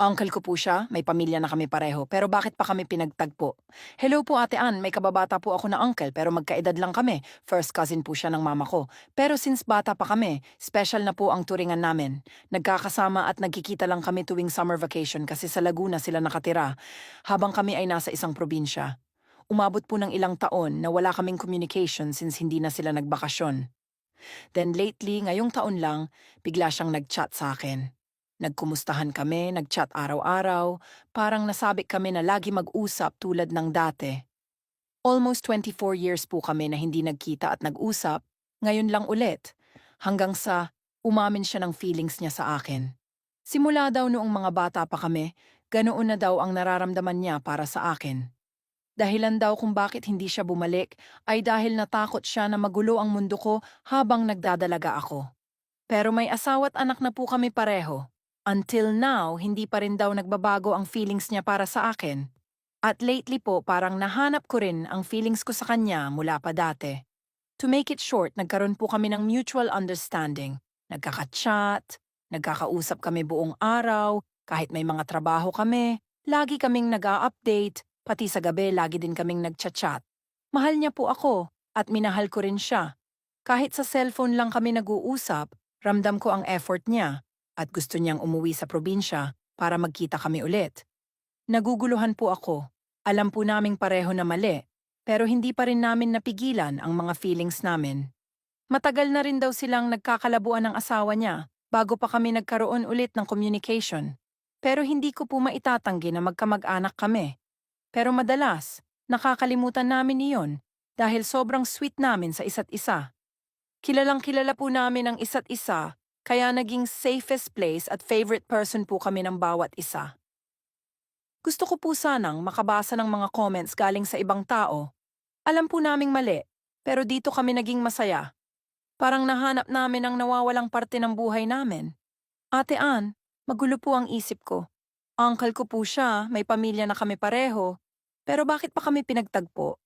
Uncle ko po siya, may pamilya na kami pareho, pero bakit pa kami pinagtagpo? Hello po Ate Ann, may kababata po ako na uncle pero magkaedad lang kami. First cousin po siya ng mama ko. Pero since bata pa kami, special na po ang turingan namin. Nagkakasama at nagkikita lang kami tuwing summer vacation kasi sa Laguna sila nakatira, habang kami ay nasa isang probinsya. Umabot po ng ilang taon na wala kaming communication since hindi na sila nagbakasyon. Then lately, ngayong taon lang, bigla siyang nag-chat sa akin. Nagkumustahan kami, nag-chat araw-araw, parang nasabi kami na lagi mag-usap tulad ng dati. Almost 24 years po kami na hindi nagkita at nag-usap, ngayon lang ulit, hanggang sa umamin siya ng feelings niya sa akin. Simula daw noong mga bata pa kami, ganoon na daw ang nararamdaman niya para sa akin. Dahilan daw kung bakit hindi siya bumalik ay dahil natakot siya na magulo ang mundo ko habang nagdadalaga ako. Pero may asawa't anak na po kami pareho. Until now, hindi pa rin daw nagbabago ang feelings niya para sa akin. At lately po parang nahanap ko rin ang feelings ko sa kanya mula pa dati. To make it short, nagkaroon po kami ng mutual understanding. Nagkaka-chat, nagkakausap kami buong araw, kahit may mga trabaho kami, lagi kaming nag-a-update, pati sa gabi lagi din kaming nagchat-chat. Mahal niya po ako at minahal ko rin siya. Kahit sa cellphone lang kami nag-uusap, ramdam ko ang effort niya at gusto niyang umuwi sa probinsya para magkita kami ulit. Naguguluhan po ako. Alam po naming pareho na mali, pero hindi pa rin namin napigilan ang mga feelings namin. Matagal na rin daw silang nagkakalabuan ng asawa niya bago pa kami nagkaroon ulit ng communication. Pero hindi ko po maitatanggi na magkamag-anak kami. Pero madalas, nakakalimutan namin iyon dahil sobrang sweet namin sa isa't isa. Kilalang kilala po namin ang isa't isa, kaya naging safest place at favorite person po kami ng bawat isa. Gusto ko po sanang makabasa ng mga comments galing sa ibang tao. Alam po naming mali, pero dito kami naging masaya. Parang nahanap namin ang nawawalang parte ng buhay namin. Ate Ann, magulo po ang isip ko. Uncle ko po siya, may pamilya na kami pareho. Pero bakit pa kami pinagtagpo?